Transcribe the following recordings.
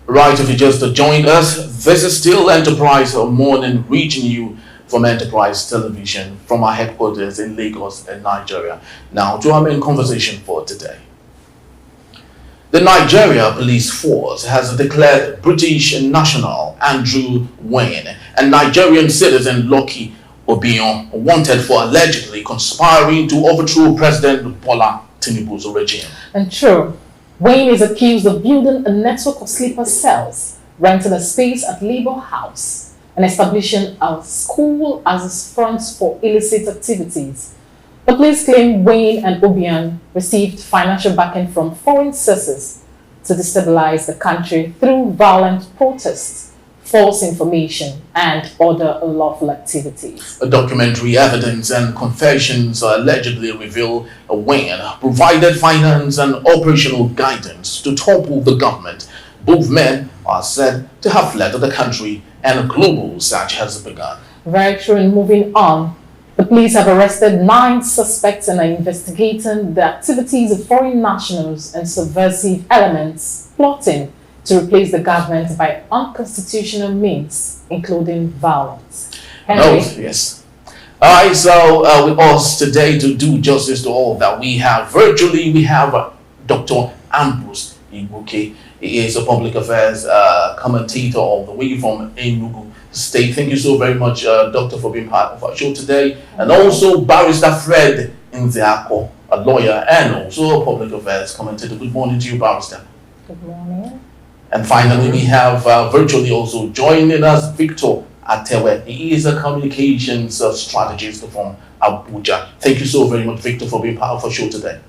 Right, if you just joined us, this is still Enterprise Morning, reaching you from Enterprise Television from our headquarters in Lagos in Nigeria. Now, to our main conversation for today. The Nigeria Police Force has declared British national Andrew Wayne and Nigerian citizen Lucky Obion wanted for allegedly conspiring to overthrow President Bola Tinubu's regime. And true, Wayne is accused of building a network of sleeper cells, renting a space at Labour House, and establishing a school as his front for illicit activities. The police claim Wayne and Obion received financial backing from foreign sources to destabilize the country through violent protests, false information, and other unlawful activities. Documentary evidence and confessions allegedly reveal Wayne provided finance and operational guidance to topple the government. Both men are said to have fled the country and a global search has begun. Very true. And moving on, the police have arrested 9 suspects and are investigating the activities of foreign nationals and subversive elements plotting to replace the government by unconstitutional means, including violence. Henry? Oh, yes. All right, so with us today to do justice to all that we have Dr. Ambrose Igbuke. He is a public affairs commentator all the way from Enugu State. Thank you so very much, Doctor, for being part of our show today. And also Barrister Fred Nzeako, a lawyer and also a public affairs commentator. Good morning to you, Barrister. Good morning. And finally, we have virtually also joining us Victor Atewe. He is a communications strategist from Abuja. Thank you so very much, Victor, for being part of our show today.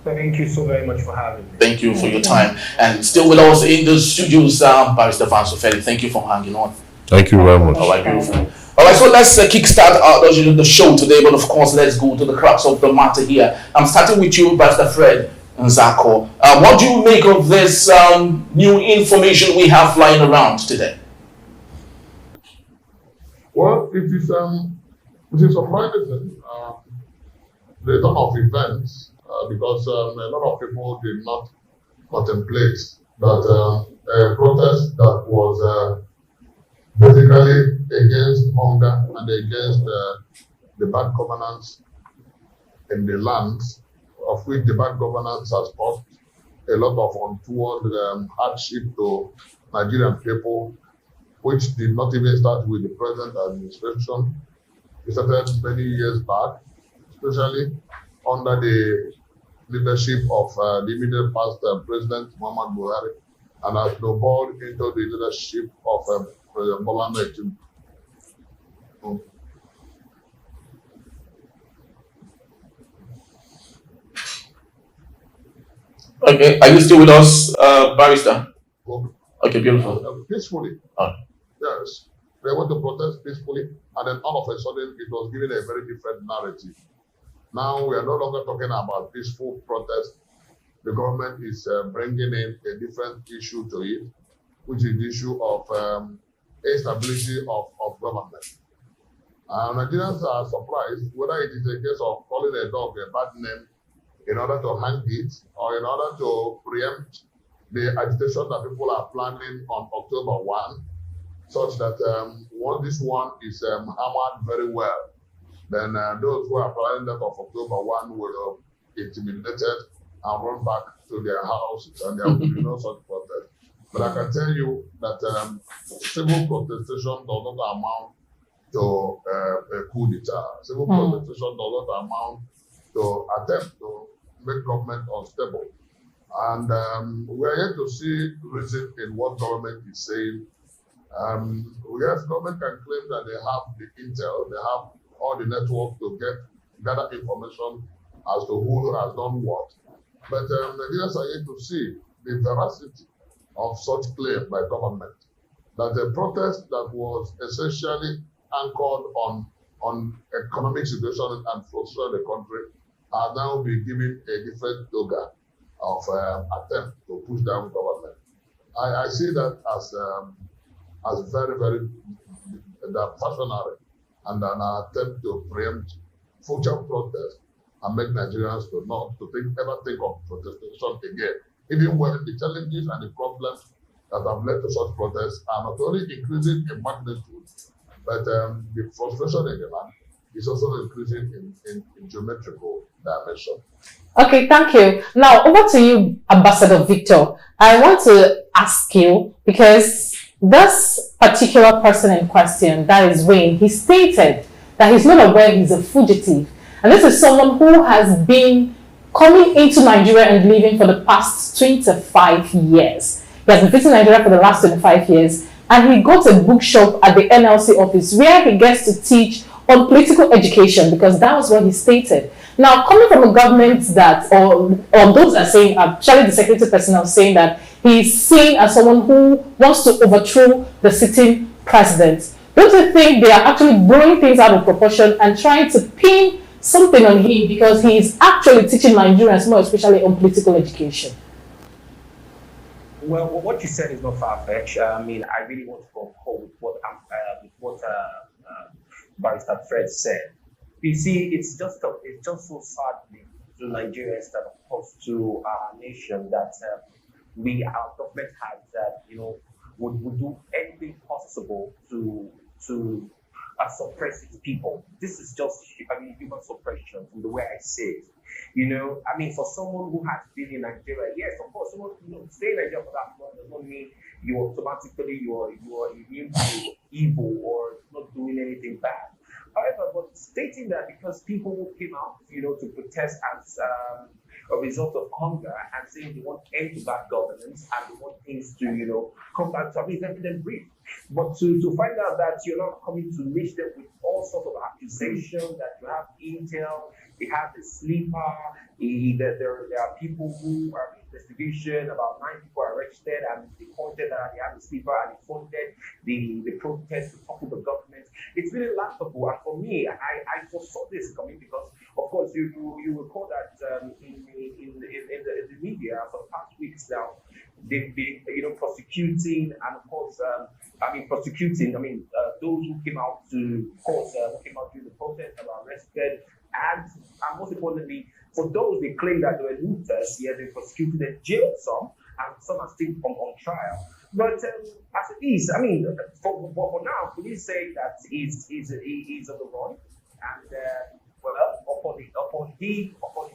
Thank you so very much for having me. Thank you for your time. And still with us in the studios, Barrister Fansofeli. Thank you for hanging on. Thank you very much. All right, beautiful. All right, so let's kickstart the show today. But of course, let's go to the crux of the matter here. I'm starting with you, Barrister Fred Nzeako. What do you make of this new information we have flying around today? Well, it is surprising the turn of events because a lot of people did not contemplate that a protest that was basically against hunger and against the bad governance in the lands, of which the bad governance has caused a lot of untoward hardship to Nigerian people, which did not even start with the present administration. It started many years back, especially under the leadership of the immediate past President Muhammad Buhari, and has snowballed into the leadership of President Bola Tinubu. Okay, are you still with us, Barrister? Okay, beautiful. Peacefully. Yes. They want to protest peacefully, and then all of a sudden it was given a very different narrative. Now we are no longer talking about peaceful protest. The government is bringing in a different issue to it, which is the issue of instability of government. Nigerians are surprised whether it is a case of calling a dog a bad name in order to hang it, or in order to preempt the agitation that people are planning on October 1, such that once this one is hammered very well, then those who are planning that of October 1 will be intimidated and run back to their houses, and there will be no such protest. But I can tell you that civil protestation does not amount to a coup d'etat. Civil protestation does not amount to attempt to make government unstable. And we are yet to see reason in what government is saying. Yes, government can claim that they have the intel, they have all the network to gather information as to who has done what. But Nigerians are yet to see the veracity of such claim by government, that a protest that was essentially anchored on economic situation and frustration of the country are now being given a different toga of attempt to push down government. I see that as very, very passionate and an attempt to preempt future protests and make Nigerians ever think of protestation again, even when the challenges and the problems that have led to such protests are not only increasing in magnitude, but the frustration in the land is also increasing in geometrical dimension. Okay, thank you. Now, over to you, Ambassador Victor. I want to ask you, because this particular person in question, that is Wayne, he stated that he's not aware he's a fugitive. And this is someone who has been coming into Nigeria and living for the past 25 years. He has been visiting Nigeria for the last 25 years. And he got a bookshop at the NLC office where he gets to teach on political education, because that was what he stated. Now, coming from a government that, or those are saying, actually the security personnel saying that he's seen as someone who wants to overthrow the sitting president, don't you think they are actually blowing things out of proportion and trying to pin something on him because he is actually teaching Nigerians more, especially on political education? Well, what you said is not far-fetched. I mean, I really want to concur with what Barrister Fred said. You see, it's just so sadly to Nigerians that, of course, to our nation that our government has that would do anything possible to suppress its people. This is just, human suppression from the way I say it. For someone who has been in Nigeria, yes, of course, someone stay in Nigeria for that long does not mean you automatically you are immune to evil or not doing anything bad. However, but stating that because people came out, to protest as a result of hunger and saying they want end to bad governance and they want things to, come back to, let them breathe. But to find out that you're not coming to reach them with all sorts of accusations, that you have intel, they have the sleeper, there are people who are in investigation, about 9 people are arrested, and they pointed that they have the sleeper and they funded the protest to topple the government. It's really laughable, and for me, I foresaw this coming because, of course, you recall that in the media for the past weeks now, they've been prosecuting, and of course those who came out to court, who came out during the protest and were arrested, and most importantly, for those they claim that they were looters, they prosecuted and jailed some, and some are still on trial. But as it is, for now, police say that he's on the run, and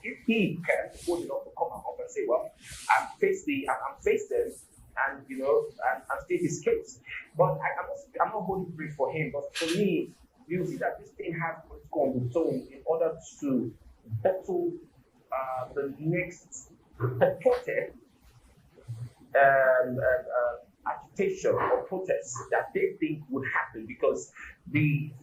if he can afford enough to come up and say, well, I'm face them, and and state his case. But I'm not holding brief for him. But for me, you see that this thing has political undertone in order to bottle the next purported agitation or protest that they think would happen, because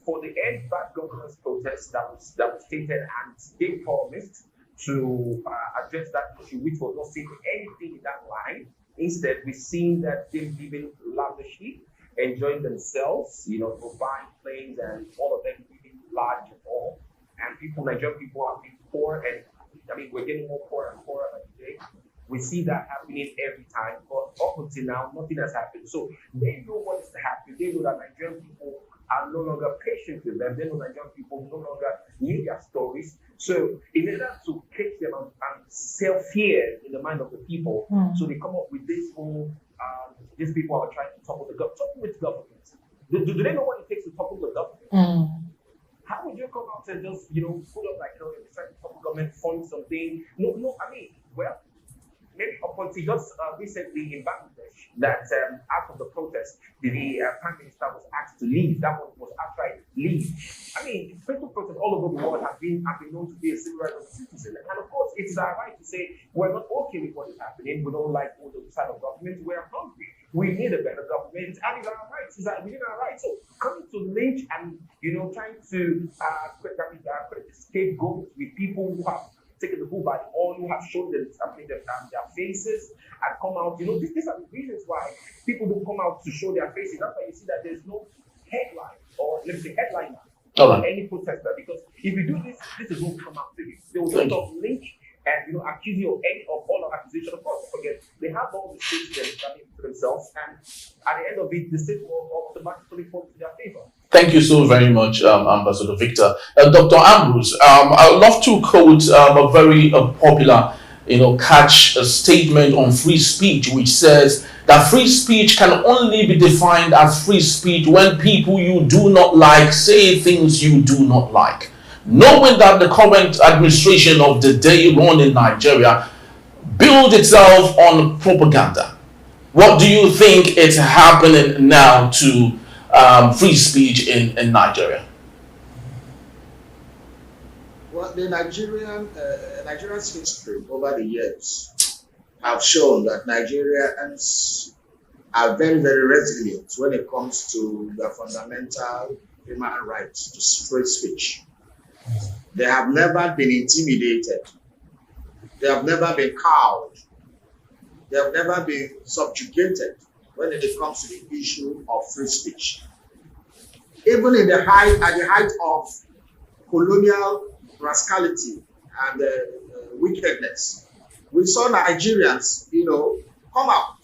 for the end bad governance protest that was stated, and they promised to address that issue, which was not saying anything in that line. Instead, we've seen that they're living lavishly, enjoying themselves, buying planes and all of them living large and all. And Nigerian people have been poor, and we're getting more poor and poorer by the day. We see that happening every time, but up until now, nothing has happened. So they know what is to happen. They know that Nigerian people are no longer patient with them. They know Nigerian people no longer need their stories. So in order to catch them and sell fear in the mind of the people, so they come up with this whole, these people are trying to topple the government. Topple with government. Do they know what it takes to topple the government? How would you come out and just, put up like, trying to topple government, fund something? No, well, maybe up until just recently in Bangladesh, that after the protest, the Prime Minister was asked to leave. That was outright leave. Peaceful protests all over the world have been known to be a civil rights of the citizen. And of course, it's our right to say we're not okay with what is happening. We don't like all the side of government. We're hungry. We need a better government, and it's our rights. It's within our rights. So coming to lynch and trying to create scapegoats with people who have taken the bull by the horn, who have shown their faces and come out. These are the reasons why people don't come out to show their faces. That's why you see that there's no headline, or let's say headliner, or any protester. Because if you do this, this is what will come out to you. They will just lynch and accuse you of all of accusation. Of course, don't forget, they have all the states to themselves, and at the end of it, the state will automatically fall to their favor. Thank you so very much, Ambassador Victor. Dr. Ambrose, I'd love to quote a very popular catch a statement on free speech which says that free speech can only be defined as free speech when people you do not like say things you do not like. Knowing that the current administration of the day run in Nigeria build itself on propaganda, what do you think is happening now to free speech in Nigeria? Well, the Nigerian's history over the years have shown that Nigerians are very, very resilient when it comes to their fundamental human rights to free speech. They have never been intimidated. They have never been cowed. They have never been subjugated when it comes to the issue of free speech. Even at the height of colonial rascality and wickedness, we saw Nigerians, come out,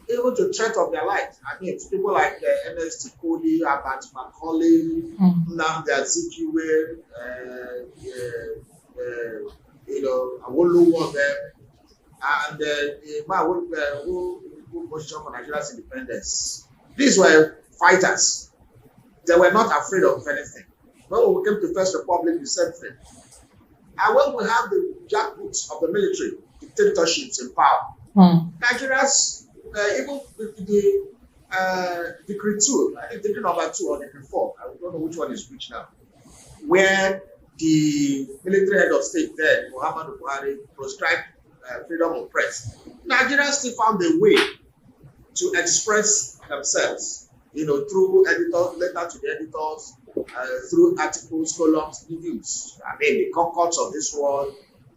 able to threat of their lives. I mean, people like Ernest Kodi, Abat Macaulay, Nnamdi Azikiwe, Awolowo of them, and the man who was for Nigeria's independence. These were fighters. They were not afraid of anything. When we came to First Republic, the same thing. And when we have the jackboots of the military dictatorships in power, Nigerians, even with the Decree 2, I think Decree number 2 or Decree 4, I don't know which one is which now, where the military head of state then, Muhammadu Buhari, proscribed freedom of press. Nigerians still found a way to express themselves, through letter to the editors, through articles, columns, news. I mean, the Concords of this world,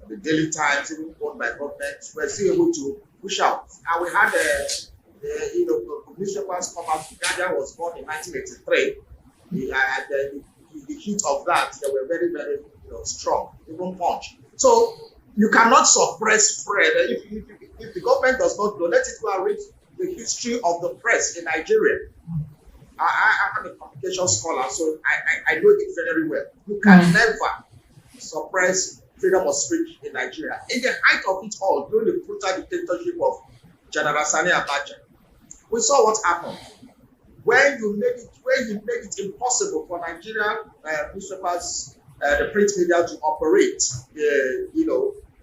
the Daily Times, even owned by government, were still able to push out. And we had, newspapers come out. Guardian was born in 1983. The heat of that, they were very, very strong, even Punch. So you cannot suppress press. If the government does not know, let it go and read the history of the press in Nigeria. I'm a communication scholar, so I know it very well. You can never suppress freedom of speech in Nigeria. In the height of it all, during the brutal dictatorship of General Sani Abacha, we saw what happened. When you made it impossible for Nigerian newspapers, the print media to operate,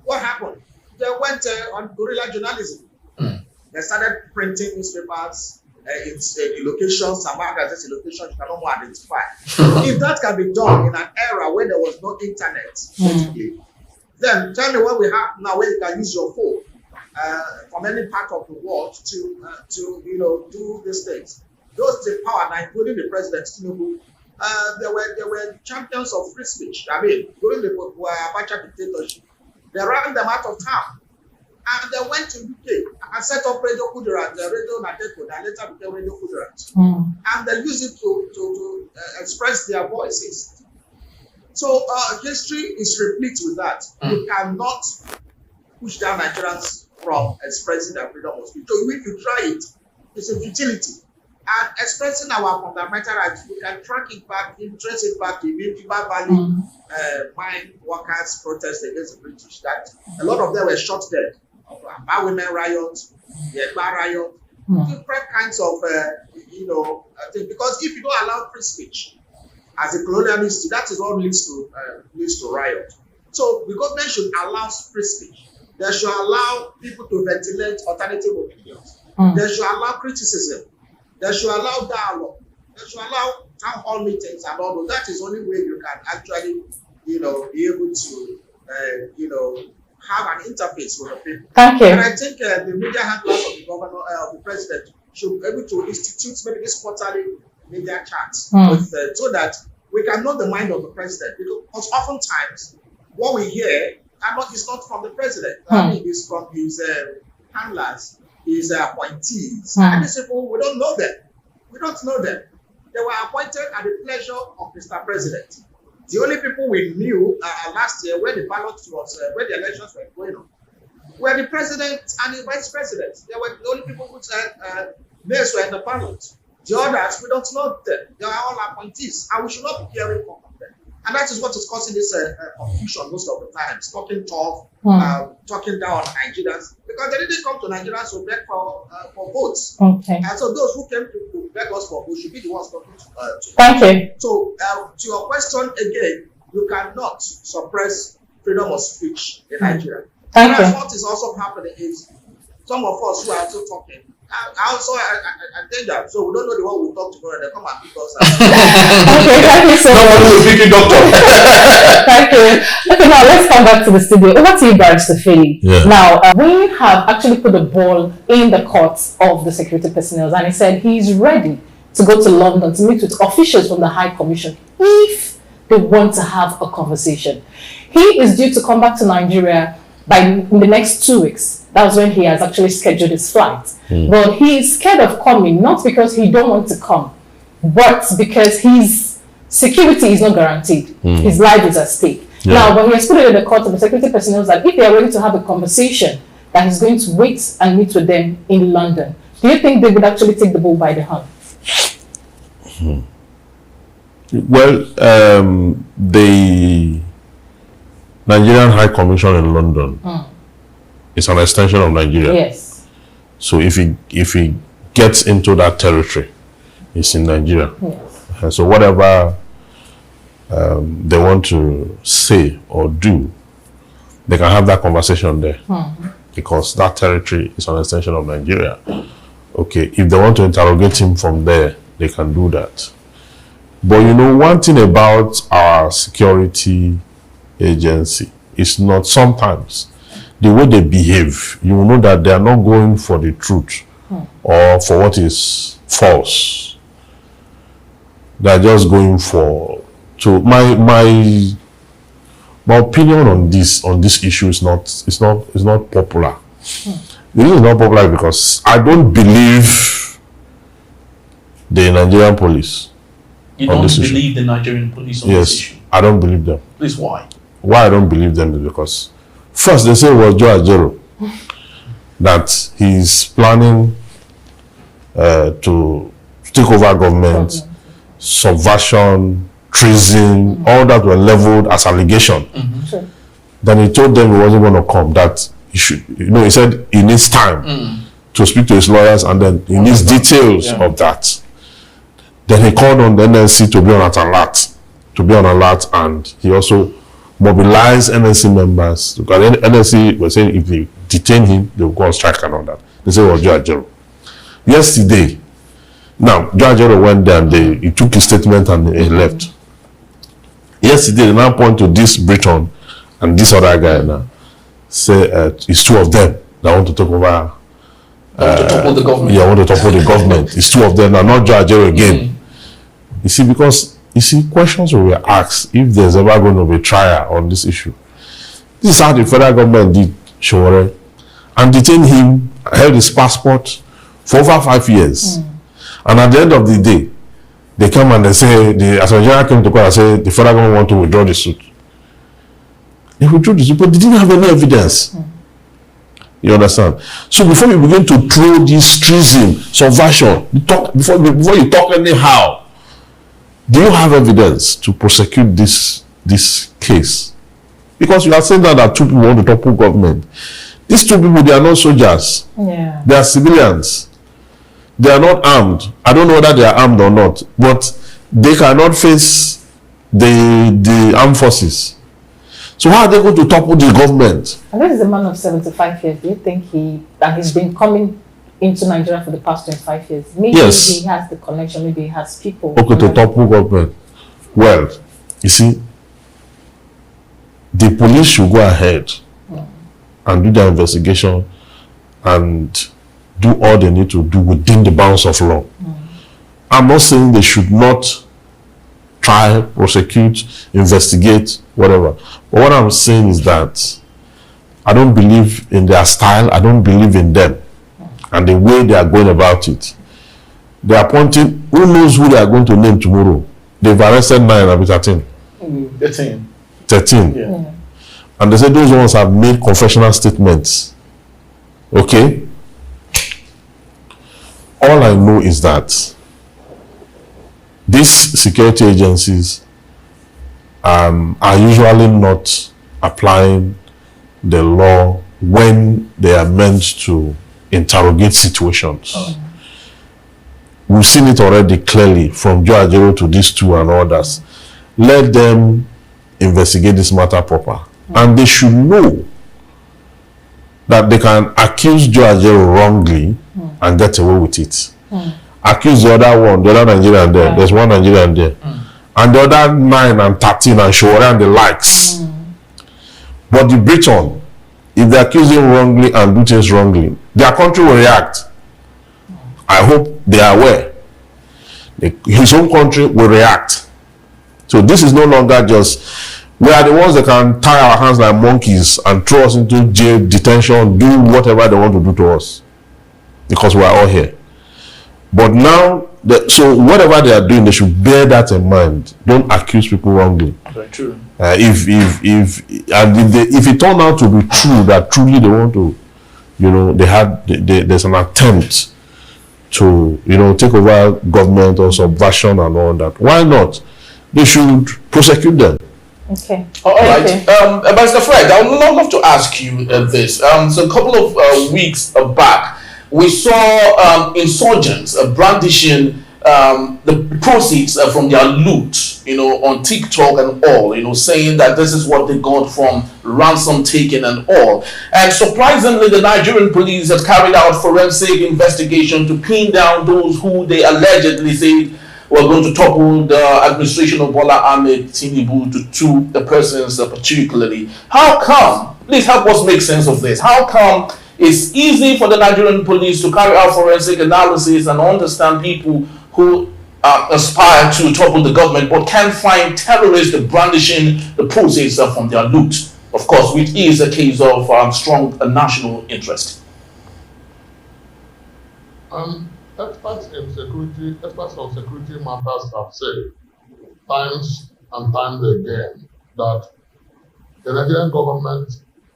what happened? They went on guerrilla journalism. They started printing newspapers in locations, some addresses in locations you can no more identify. If that can be done in an era where there was no internet, basically, then tell me what we have now where you can use your phone from any part of the world to do these things. Those in power now, including the president Tinubu, they were champions of free speech. I mean, during the Abacha dictatorship, they ran them out of town. And they went to UK and set up Radio Kudirat, Radio Nadeko, that later became Radio Kudirat. And they used it to express their voices. So history is replete with that. You cannot push down Nigerians from expressing their freedom of speech. So if you try it, it's a futility. And expressing our fundamental rights, we can track it back, trace it back to the Iba Valley mine workers' protest against the British. That a lot of them were shot dead. About women riot, the Egba riot, different kinds of things. Because if you don't allow free speech as a colonialist, that is what leads to riot. So the government should allow free speech. They should allow people to ventilate alternative opinions. They should allow criticism. They should allow dialogue. They should allow town hall meetings and all. That is the only way you can actually, be able to, have an interface with the people. Thank you. And I think the media handlers of the governor, of the president, should be able to institute maybe this quarterly media chats so that we can know the mind of the president. Because oftentimes, what we hear is not from the president. I mean, it's from his handlers, his appointees. And these people, we don't know them. We don't know them. They were appointed at the pleasure of Mr. President. The only people we knew last year when the elections were going on were the president and the vice president. They were the only people who said names were in the ballot. The others, we don't know them. They are all appointees, and we should not be hearing from them. And that is what is causing this confusion most of the time. Talking tough, talking down on Nigerians, because they didn't come to Nigerians to beg for votes. Okay. And so those who came to beg us for votes should be the ones talking to Thank you. So to your question again, you cannot suppress freedom of speech in Nigeria. Thank you. What is also happening is some of us who are also talking. I think that, so we don't know the one we talk tomorrow and they come and pick us up. Okay, thank you so much. Doctor. Thank you. Okay, now let's come back to the studio. Over to you, Barrister Philly. Yeah. Now, we have actually put the ball in the court of the security personnel, and he said he's ready to go to London to meet with officials from the High Commission if they want to have a conversation. He is due to come back to Nigeria in the next 2 weeks. That's when he has actually scheduled his flight. But he is scared of coming, not because he don't want to come, but because his security is not guaranteed. His life is at stake. Yeah. Now, when he has put it in the court of the security personnel that if they are ready to have a conversation, that he's going to wait and meet with them in London. Do you think they would actually take the bull by the horn? Well, the Nigerian High Commission in London is an extension of Nigeria. Yes. So if he gets into that territory, it's in Nigeria. Yes. And so whatever they want to say or do, they can have that conversation there. Because that territory is an extension of Nigeria. Okay, if they want to interrogate him from there, they can do that. But you know, one thing about our security agency is not sometimes the way they behave, you will know that they are not going for the truth or for what is false. They are just going for my opinion on this issue is not popular. The reason it's not popular because I don't believe the Nigerian police. You don't believe the Nigerian police on this issue? Yes, I don't believe them. Please, why? Why I don't believe them is because first they say it was Joe Ajero that he's planning to take over government, subversion, treason, all that were leveled as allegation. Sure. Then he told them he wasn't going to come, that he should, he said he needs time to speak to his lawyers and then he needs details of that. Then he called on the NLC to be on alert, and he also mobilized NLC members. Because NLC was saying if they detain him, they will go on strike and all that. They said it was Joe Ajero. Yesterday, now Joe Ajero went there and he took his statement and he left. Yesterday, they now point to this Briton and this other guy now. Say it's two of them that want to take over. Want to topple the government. Yeah, want to topple the government. It's two of them now, not Joe Ajero again. You see, because questions will be asked if there's ever going to be trial on this issue. This is how the federal government did Showore and detained him, held his passport for over 5 years. And at the end of the day, they come and they say, the Attorney General came to court and said the federal government want to withdraw the suit. They withdrew the suit, but they didn't have any evidence. You understand? So before you begin to throw this treason, subversion, before you talk anyhow, do you have evidence to prosecute this case? Because you are saying that two people want to topple government. These two people, they are not soldiers. Yeah. They are civilians. They are not armed. I don't know whether they are armed or not, but they cannot face the armed forces. So how are they going to topple the government? And this is a man of 75 years. Do you think he's been coming into Nigeria for the past 25 years? Maybe Yes. he has the connection, maybe he has people. Okay, to topple government. Well, you see, the police should go ahead and do their investigation and do all they need to do within the bounds of law. I'm not saying they should not try, prosecute, investigate, whatever. But what I'm saying is that I don't believe in their style. I don't believe in them and the way they are going about it. They are pointing, who knows who they are going to name tomorrow? They've arrested 9, I'll be 13. 13. Yeah. And they say those ones have made confessional statements. Okay? All I know is that these security agencies are usually not applying the law when they are meant to interrogate situations. We've seen it already clearly from Joe Ajero to these two and others. Let them investigate this matter proper. And they should know that they can accuse Joe Ajero wrongly and get away with it. Accuse the other one, the other Nigerian there. There's one Nigerian there. And the other 9 and 13 and Shore and the likes. But the Briton, if they accuse him wrongly and do things wrongly, their country will react. I hope they are aware. His own country will react. So this is no longer just, we are the ones that can tie our hands like monkeys and throw us into jail, detention, do whatever they want to do to us. Because we are all here. But now, so whatever they are doing, they should bear that in mind. Don't accuse people wrongly. Very true. If it turned out to be true that truly they want to, there's an attempt to, take over government or subversion and all that, why not? They should prosecute them. Okay. All right. Mr. Fred, I would love to ask you this. So a couple of weeks back, we saw insurgents brandishing the proceeds from their loot, on TikTok and all, saying that this is what they got from ransom taking and all. And surprisingly, the Nigerian police has carried out forensic investigation to pin down those who they allegedly say were going to topple the administration of Bola Ahmed Tinubu to 2 persons particularly. How come? Please help us make sense of this. How come it's easy for the Nigerian police to carry out forensic analysis and understand people who aspire to topple the government, but can't find terrorists brandishing the proceeds from their loot? Of course, which is a case of strong national interest. Experts on security matters have said times and times again that the Nigerian government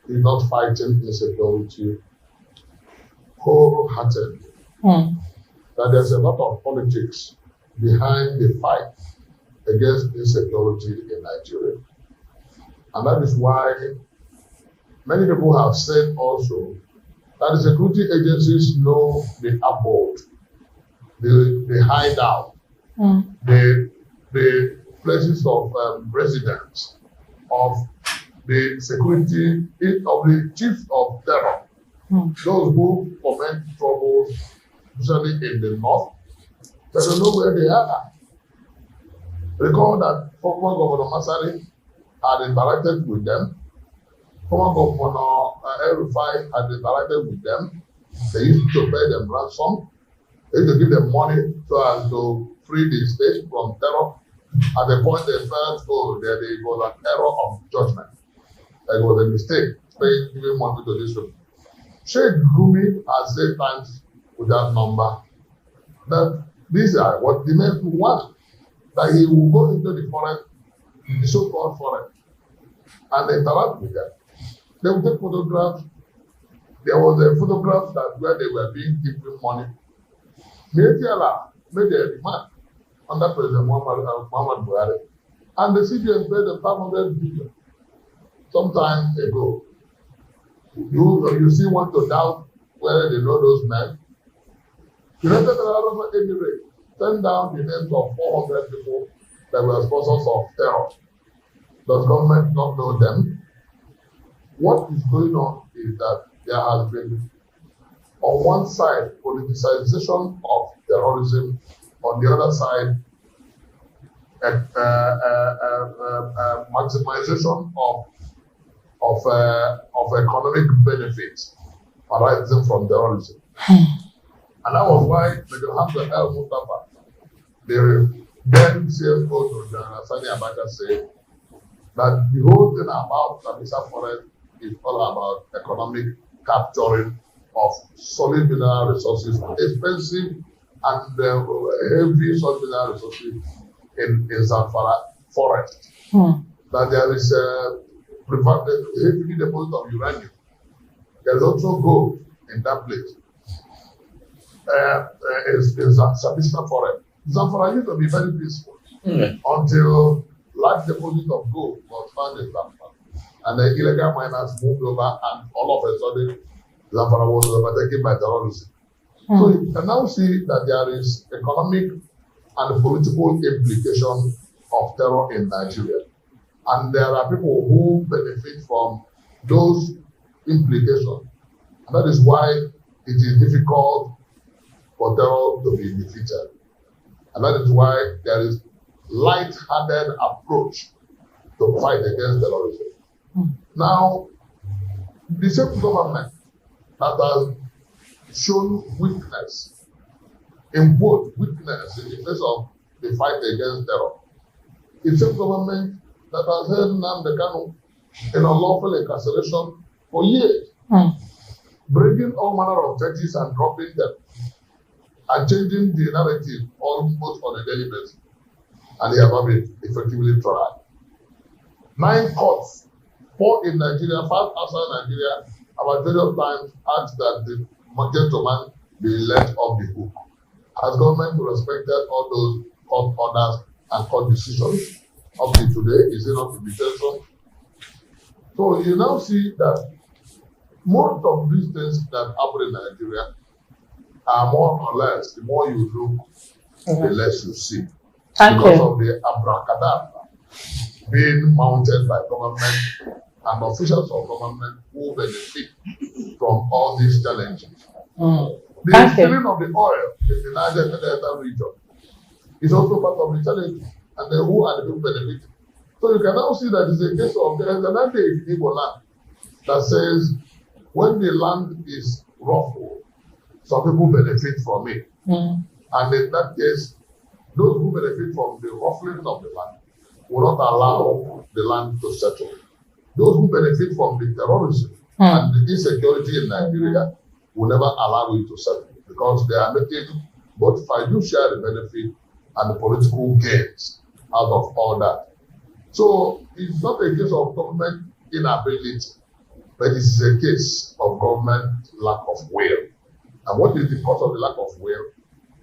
is not fighting insecurity wholeheartedly. That there's a lot of politics behind the fight against insecurity in Nigeria. And that is why many people have said also that the security agencies know the abode, the hideout, the places of residence of the security of the chiefs of terror, those who foment troubles, especially in the north, they don't know where they are. Recall that former Governor Masari had interacted with them. Former Governor El-Rufai had interacted with them. They used to pay them ransom. They used to give them money so as to free the state from terror. At the point they felt, there was an error of judgment. It was a mistake, giving money to this people. Sheikh Gumi has said times without number that these are what the men want. That he will go into the forest, the so-called forest, and interact with them. They will take photographs. There was a photograph that where they were being given money. Mediala made a demand under President Muhammad Buhari, and the CBN paid them 500 billion some time ago. You still want to doubt whether they know those men? United Arab Emirates sent down the names of 400 people that were sponsors of terror. Does government not know them? What is going on is that there has been, on one side, politicization of terrorism, on the other side, maximization of economic benefits arising from terrorism. And that was why Major Hamza El Mustafa, the then CFO to General Sani Abacha, said that the whole thing about Sambisa Forest is all about economic capturing of solid mineral resources, expensive and heavy solid mineral resources in Zamfara forest. That there is a heavy deposit of uranium. There is also gold in that place. Is Sambisa forest. Zamfara used to be very peaceful until large deposit of gold was found in Zamfara. And the illegal miners moved over, and all of a sudden, Zamfara was overtaken by terrorism. So you can now see that there is economic and political implication of terror in Nigeria. And there are people who benefit from those implications. And that is why it is difficult for terror to be defeated. And that is why there is light-handed approach to fight against terrorism. Now, the same government that has shown weakness in both weakness in the face of the fight against terror, the same government that has held Nnamdi Kanu in unlawful incarceration for years, bringing all manner of judges and dropping them, and changing the narrative almost on a daily basis, and they have not been effectively tried. 9 courts, 4 in Nigeria, 5 outside Nigeria, about various times asked that the gentleman be let off the hook. Has government respected all those court orders and court decisions up to today? Is it not to be taken? So you now see that most of these things that happen in Nigeria are more or less, the more you look, the less you see. Because of the abracadabra being mounted by government and officials of government who benefit from all these challenges. The stealing of the oil in the Niger Delta region is also part of the challenge, and then who are the people benefiting? So you can now see that it's a case of, there is an idea in Igbo land that says when the land is ruffled, some people benefit from it. And in that case, those who benefit from the ruffling of the land will not allow the land to settle. Those who benefit from the terrorism and the insecurity in Nigeria will never allow it to settle, because they are making both fiduciary benefit and the political gains out of all that. So it's not a case of government inability, but it's a case of government lack of will. And what is the cause of the lack of will?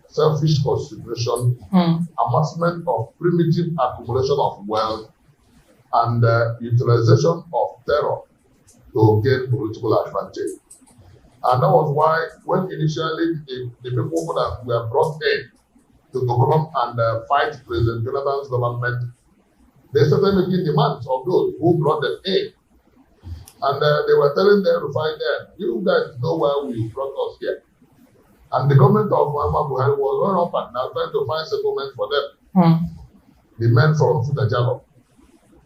Selfish consideration, amassment of primitive accumulation of wealth, and utilization of terror to gain political advantage. And that was why when initially the people that were brought in to come and fight President Jonathan's government, they started making demands of those who brought them in. And they were telling them to fight them. You guys know why we brought us here. And the government of Muhammad Buhari was run up and now trying to find settlement for them. The men from Futajalo.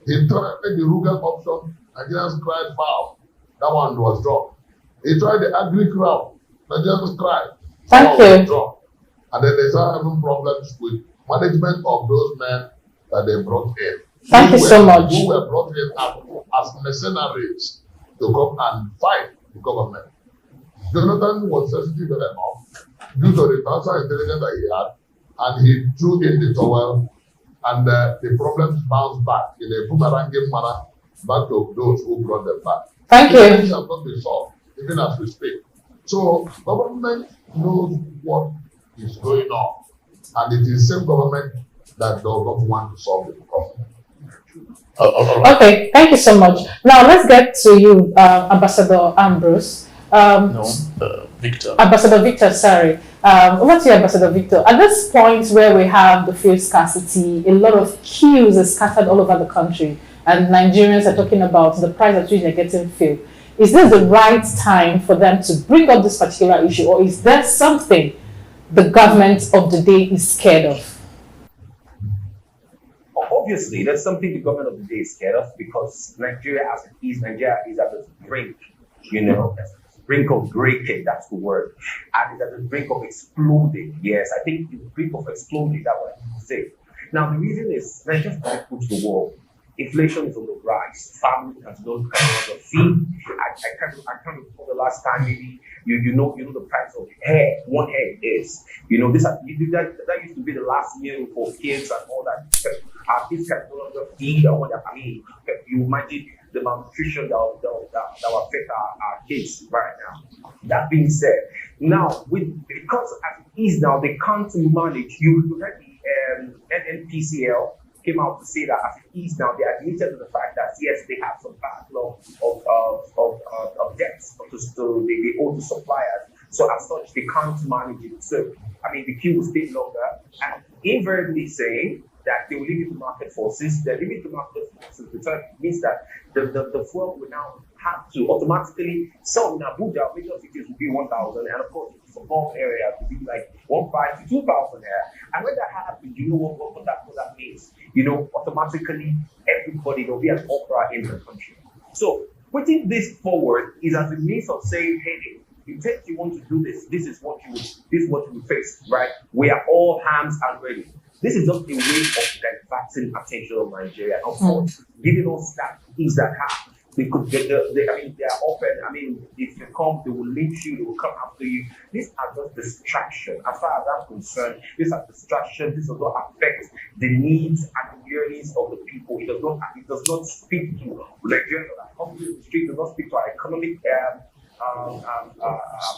He tried the Rugal option, Nigerians cried foul. That one was dropped. He tried the agri crowd, Nigerians cried. Thank you. Dropped. And then they started having problems with management of those men that they brought in. Thank you so much. Who were brought in as mercenaries to come and fight the government. Jonathan was sensitive enough due to the transfer intelligence that he had, and he threw in the towel, and the problems bounced back in a boomeranging manner back to those who brought them back. Thank you. Things have not been solved, even as we speak. So government knows what is going on, and it is the same government that does not want to solve the problem. Okay, thank you so much. Now let's get to you, Ambassador Ambrose. Victor. Ambassador Victor, sorry. Over to you, Ambassador Victor. At this point where we have the fuel scarcity, a lot of queues are scattered all over the country, and Nigerians are talking about the price at which they're getting fuel. Is this the right time for them to bring up this particular issue, or is there something the government of the day is scared of? Obviously, there's something the government of the day is scared of, because Nigeria is at the brink, brink of breaking, that's the word. And it's at the brink of exploding. Yes, I think the brink of exploding, that's what I say. Now, the reason is Nigeria's not put to the wall. Inflation is on the rise. Family has no kind of feed. I can't recall the last time maybe you know the price of hair. One hair is that used to be the last meal for kids and all that. Our kids can no longer feed or whatever. I mean, you imagine the malnutrition that will affect our kids right now. That being said, now because as it is now, they can't manage. You heard the NNPCL came out to say that as it is now, they admitted to the fact that yes, they have some backlog of debts they owe to suppliers. So as such, they can't manage it. So I mean, the queue will stay longer, and invariably saying that they will limit the market forces. The limit the market forces means that the fuel will now have to automatically sell in Abuja. Major cities will be 1,000, and of course, for bulk areas will be like 1,500 to 2,000 there. And when that happens, you know what that means. You know, automatically everybody will be an opera in the country. So putting this forward is as a means of saying, hey, you think you want to do this, this is what you will face, right? We are all hands and ready. This is just a way of diverting attention of Nigeria. Of course, giving us that is that how they could get they are open. I mean, if you come, they will lynch you, they will come after you. These are just distractions. As far as I'm concerned, these are distractions. This does not affect the needs and the yearnings of the people. It does not speak to Nigerians that are hungry in the street. It does not speak to our economic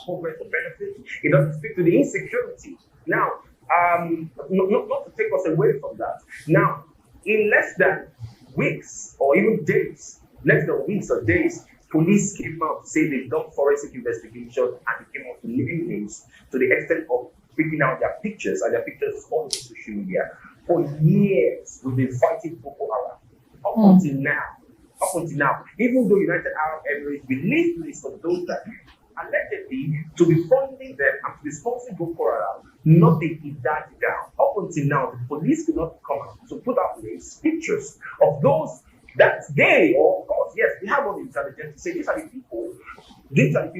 progress or benefits. It doesn't speak to the insecurity. Now, not to take us away from that. Now, in less than weeks or even days, police came out to say they've done forensic investigation and they came out to living names to the extent of picking out their pictures, and their pictures all over social media. For years, we've been fighting Boko Haram. Up until now, even though United Arab Emirates released lists of those that allegedly to be funding them and to be sponsoring Boko Haram, nothing is that down. Up until now, the police could not come out to put out pictures of those that they, or of course, yes, they have on intelligence to say these are the people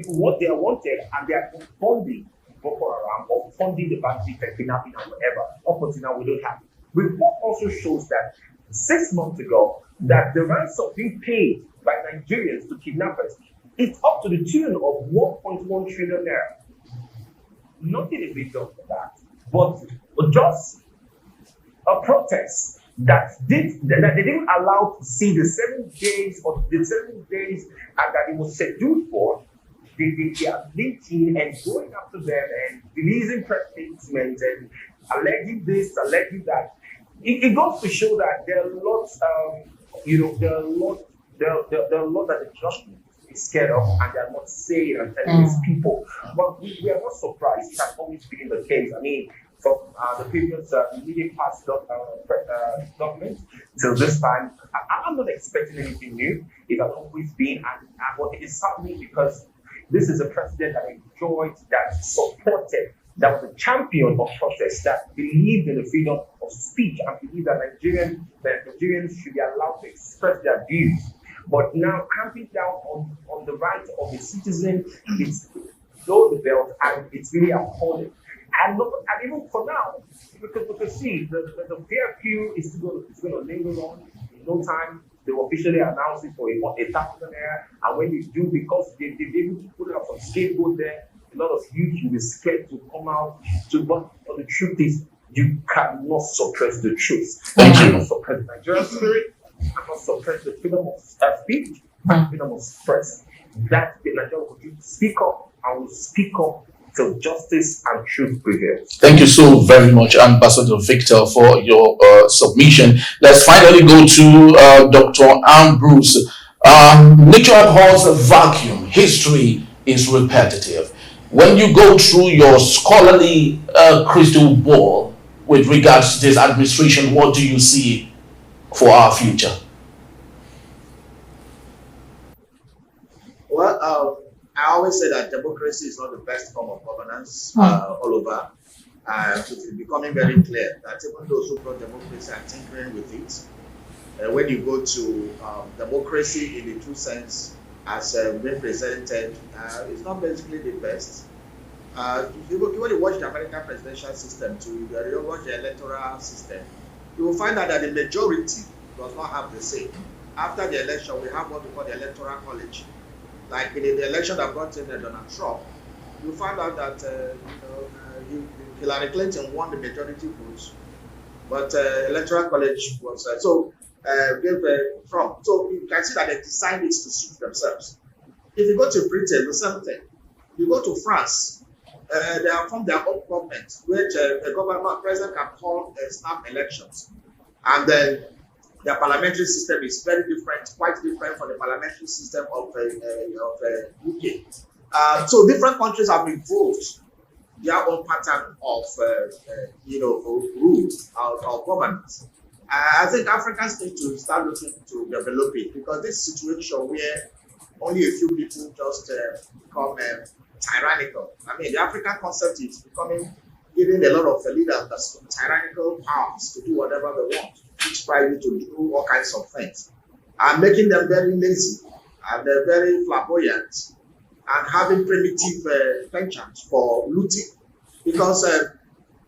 what they are wanted, and they are funding Boko Haram or funding the bandit and kidnapping and whatever. Up until now, we don't have it. Report also shows that 6 months ago, that the ransom being paid by Nigerians to kidnappers is up to the tune of 1.1 trillion naira. Nothing is being done for that, but just a protest that they didn't allow to see the 7 days that it was scheduled for. They are linking and going after them and releasing press statements and alleging this, alleging that. It goes to show that there are lots, there are lots that the judgment is scared of, and they are not saying and telling these people. But we are not surprised. It has always been the case. I mean, from the previous immediate past government till this time, I'm not expecting anything new. It has always been, and what it is happening because this is a president that enjoyed, that supported, that was a champion of protest, that believed in the freedom of speech and believed that Nigerians should be allowed to express their views. But now clamping down on the right of the citizen, it's below the belt, and it's really appalling. And even for now, because we can see the PRQ is going to linger on. In no time, they will officially announce it for a 1,000 naira, and when they do, because they've able to put out some scapegoat there, a lot of youth will be scared to come out. But the truth is, you cannot suppress the truth. Thank you. You cannot suppress the Nigerian spirit. You cannot suppress the freedom of speech, freedom of express. That the Nigerian will speak up, and will speak up till justice and truth prevails. Thank you so very much, Ambassador Victor, for your submission. Let's finally go to Dr. Ambrose. Nature abhors a vacuum. History is repetitive. When you go through your scholarly crystal ball with regards to this administration, what do you see for our future? Well, I always say that democracy is not the best form of governance all over. It is becoming very clear that even those who brought democracy are tinkering with it. When you go to democracy in the true sense, as being presented, it's not basically the best. When you watch the American presidential system, you watch the electoral system, you will find out that the majority does not have the say. After the election, we have what we call the electoral college. Like in the election that brought in Donald Trump, you find out that Hillary Clinton won the majority votes, but electoral college was gave Trump. So you can see that they decided to suit themselves. If you go to Britain, the same thing. You go to France, they have formed their own government, which the president can call snap elections. And then their parliamentary system is very different, quite different from the parliamentary system of UK. So different countries have evolved their own pattern of rule of governance. I think Africans need to start looking to develop it, because this situation where only a few people just become tyrannical. I mean, the African concept is giving a lot of leaders tyrannical powers to do whatever they want, which try to do all kinds of things, and making them very lazy, and they're very flamboyant, and having primitive penchant for looting. Because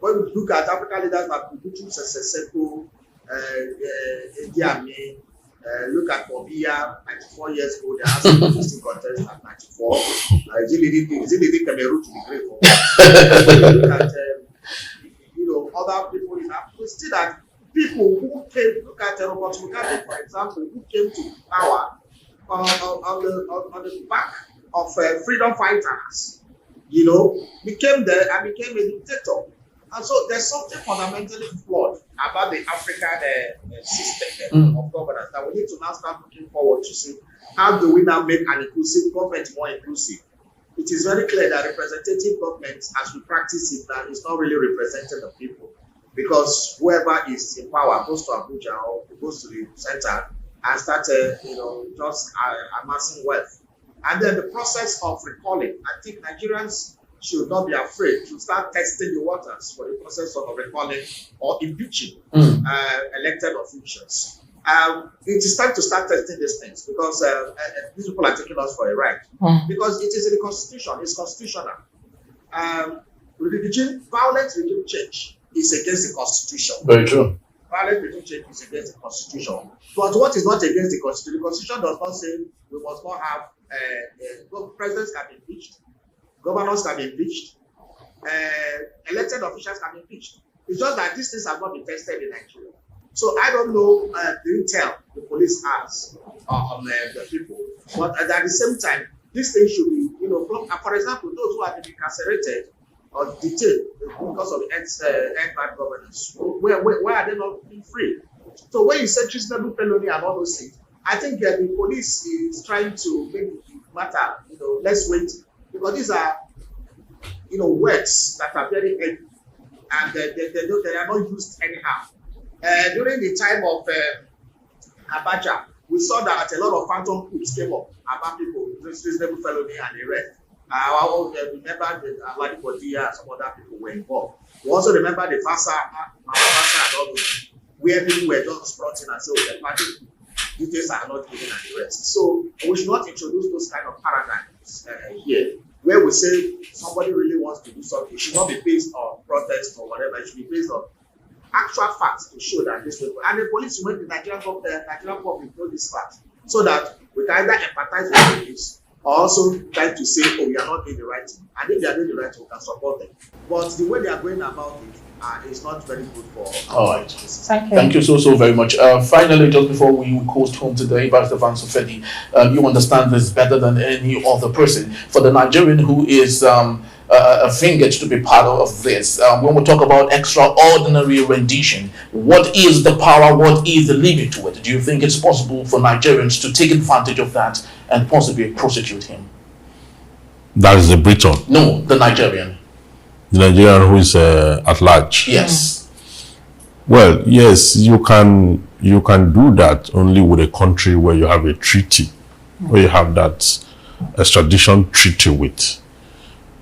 when we look at African leaders like Mobutu Sese Seko, Idi Amin, look at Mobia, 94 years old, they asked him to sing contest at 94. Is it leading Cameroon to the grave? Look at other people in Africa. We see that people who came, look at Robert Mugabe, for example, who came to power on the back of freedom fighters, became there and became a dictator. And so there's something fundamentally flawed about the African system of governance that we need to now start looking forward to see how do we now make an inclusive government more inclusive. It is very clear that representative government, as we practice it now, is not really representing the people, because whoever is in power goes to Abuja or goes to the center and start just amassing wealth. And then the process of recalling, I think Nigerians should not be afraid to start testing the waters for the process of recalling or impeaching elected officials. It is time to start testing these things, because these people are taking us for a ride. Because it is in the Constitution, it's constitutional. Violent regime change is against the Constitution. Very true. Violent regime change is against the Constitution. But what is not against the Constitution? The Constitution does not say we must not have presidents can be impeached, governors can be impeached, elected officials can be impeached. It's just that these things have not been tested in Nigeria. So I don't know the intel the police has on the people, but at the same time, this thing should be, for example, those who have been incarcerated or detained because of bad governance, why are they not being free? So when you say treasonable felony and all those things, I think the police is trying to make it matter, less weight, because these are, words that are very heavy, and they are not used anyhow. During the time of Abacha, we saw that a lot of phantom coups came up about people, treasonable felony and the rest. I remember the Aladi Dia and some other people were involved. We also remember the Fasa and all those, where people were just brought in and said, the party details are not given and the rest. So we should not introduce those kind of paradigms here, where we say somebody really wants to do something. It should not be based on protest or whatever. It should be based on actual facts to show that this people, and the police will make the Nigerian public know this fact, so that we can either empathize with the police or also try to say, oh, we are not doing the right thing. And if they are doing the right thing, we can support them. But the way they are going about it is not very good for all right. Thank you. Thank you so very much. Finally, just before we coast home today, Pastor Van Sofedi, you understand this better than any other person. For the Nigerian who is fingered to be part of this, when we talk about extraordinary rendition, what is the power? What is the limit to it? Do you think it's possible for Nigerians to take advantage of that and possibly prosecute him? That is the Briton. No, the Nigerian. The Nigerian who is at large. Yes. Well, yes, you can do that only with a country where you have a treaty, where you have that extradition treaty with.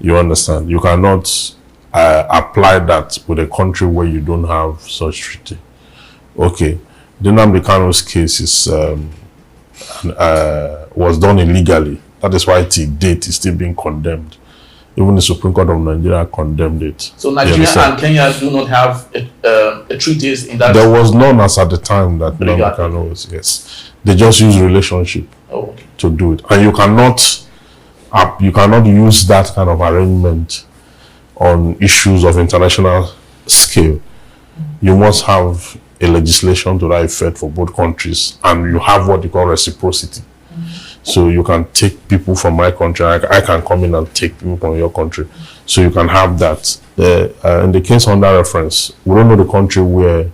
You understand? You cannot apply that with a country where you don't have such treaty. Okay, the Nnamdi Kanu's case is was done illegally. That is why till date is still being condemned. Even the Supreme Court of Nigeria condemned it. So Nigeria and Kenya do not have a treaties in that. There was none as at the time that Nnamdi Kanu was. Yes, they just use relationship to do it, and you cannot use that kind of arrangement on issues of international scale. You must have a legislation to that effect for both countries, and you have what you call reciprocity. So you can take people from my country, I can come in and take people from your country. So you can have that. In the case under reference, we don't know the country where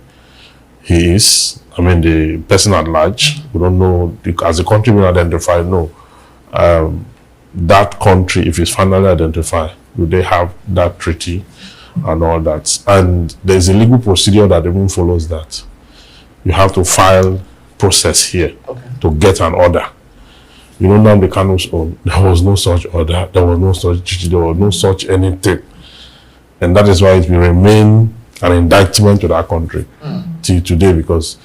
he is. I mean, the person at large. We don't know, as a country being identified, no. That country, if it's finally identified, do they have that treaty and all that? And there's a legal procedure that even follows that. You have to file process here to get an order. You know, now the Kanu's own, there was no such order, there was no such treaty, there was no such anything. And that is why it will remain an indictment to that country till today, because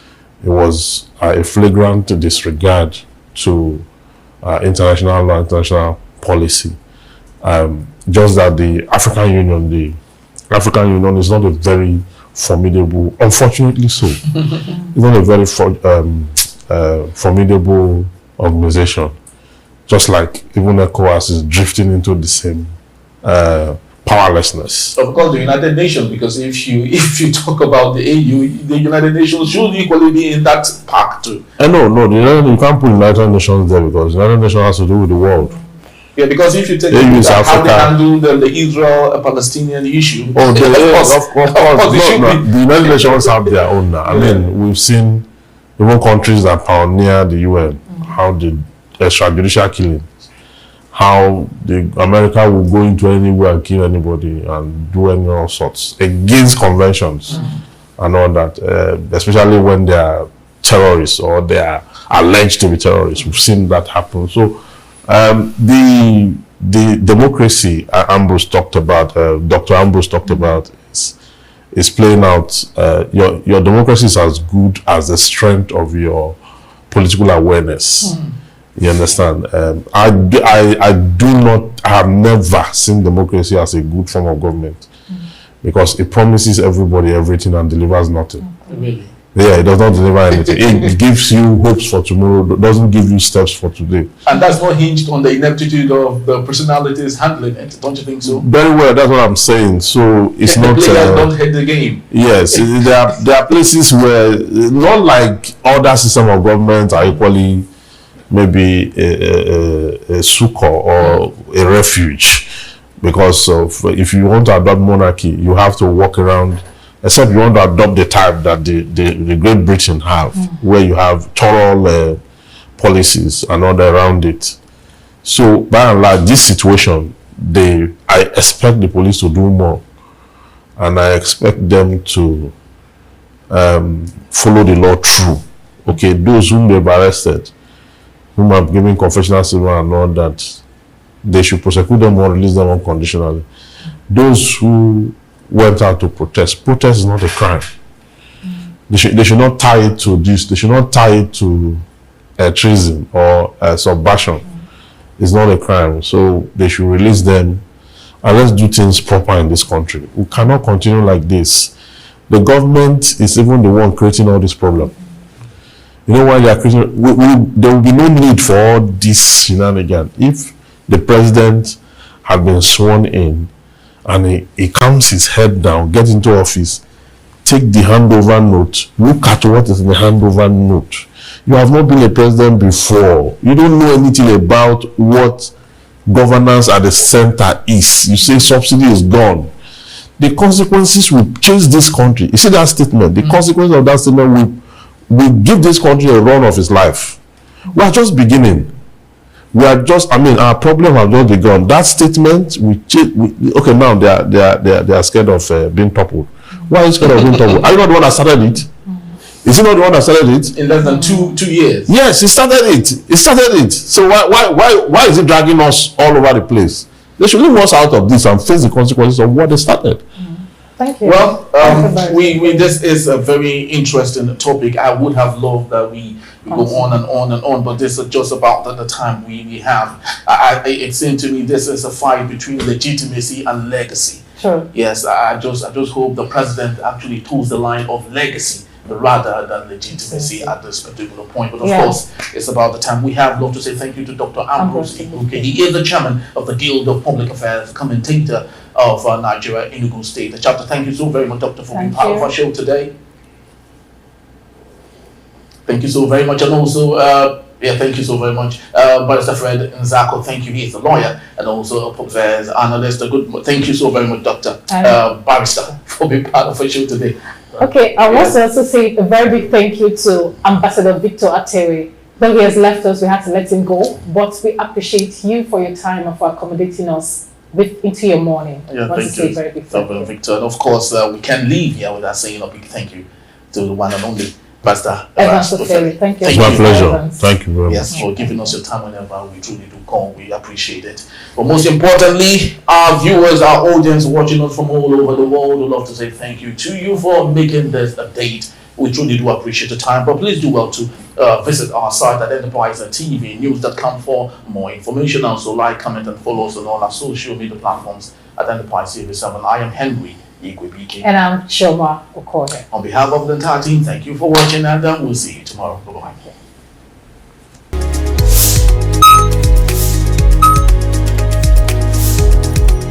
it was a flagrant disregard to international law, international policy. Just that the African Union is not a very formidable, unfortunately so, it's not a very formidable organization. Just like even ECOWAS is drifting into the same powerlessness. Of course, the United Nations, because if you talk about the AU, the United Nations should equally be in that pack too. No, you can't put United Nations there, because the United Nations has to do with the world. Yeah, because if you take how they handle the Israel-Palestinian issue, of course, the United Nations have their own now. I mean, we've seen even countries that pioneer the UN, how the extrajudicial killings, how America will go into anywhere and kill anybody and do any all sorts against conventions and all that, especially when they are terrorists or they are alleged to be terrorists. We've seen that happen. So the democracy Ambrose talked about, Dr. Ambrose talked about, is playing out. Your democracy is as good as the strength of your political awareness. You understand? I have never seen democracy as a good form of government, because it promises everybody everything and delivers nothing. Really? Yeah, it does not deliver anything. It gives you hopes for tomorrow, doesn't give you steps for today. And that's not hinged on the ineptitude of the personalities handling it, don't you think so? Very well, that's what I'm saying. So it's the not... players don't hit the game. Yes, there are places where, not like other systems of government are equally maybe a succor or a refuge, because of, if you want to adopt monarchy, you have to walk around, except you want to adopt the type that the Great Britain have, where you have thorough policies and all around it. So by and large, this situation, I expect the police to do more, and I expect them to follow the law through. Okay, those whom they've arrested, whom have given confessional statement and all that, they should prosecute them or release them unconditionally. Those who went out to protest is not a crime. They should not tie it to this. They should not tie it to treason or subversion. It's not a crime. So they should release them, and let's do things proper in this country. We cannot continue like this. The government is even the one creating all this problem. You know why they are creating? There will be no need for all this shenanigans if the president had been sworn in and he calms his head down, gets into office, take the handover note, look at what is in the handover note. You have not been a president before. You don't know anything about what governance at the center is. You say subsidy is gone. The consequences will change this country. You see that statement? The consequences of that statement will give this country a run of its life. We are just beginning. We are just, our problem has just begun. That statement, okay, now they are scared of being toppled. Why are you scared of being toppled? Are you not the one that started it? Is he not the one that started it? In less than two years. Yes, he started it. So why is it dragging us all over the place? They should leave us out of this and face the consequences of what they started. Thank you. Well, this is a very interesting topic. I would have loved that we go on and on and on, but this is just about the time we have. It seems to me this is a fight between legitimacy and legacy. Sure. Yes, I just hope the president actually toes the line of legacy rather than legitimacy at this particular point. But of course, it's about the time. We have love to say thank you to Dr. Ambrose Ibuke. He is the chairman of the Guild of Public Affairs, commentator of Nigeria, Enugu State. The chapter. Thank you so very much, Doctor, for being part of our show today. Thank you so very much. And also, thank you so very much. Barrister Fred Nzako, thank you. He is a lawyer and also a public affairs analyst. Thank you so very much, Doctor Barrister, for being part of our show today. Okay, I want to also say a very big thank you to Ambassador Victor Atere. Though he has left us, we had to let him go, but we appreciate you for your time and for accommodating us into your morning. Yeah, thank you, very big thank you. Victor. And of course, we can leave here without saying a big thank you to the one and only Pastor Evans. Thank you. It's my pleasure. Thank you very much. Yes, for giving us your time whenever we truly do call. We appreciate it. But most importantly, our viewers, our audience watching us from all over the world, would love to say thank you to you for making this a date. We truly do appreciate the time. But please do well to visit our site at enterprisetvnews.com for more information. Also like, comment and follow us on all our social media platforms at Enterprise TV7. I am Henry Igwebike. And I'm Choma Okoye. On behalf of the entire team, thank you for watching and we'll see you tomorrow. Bye-bye.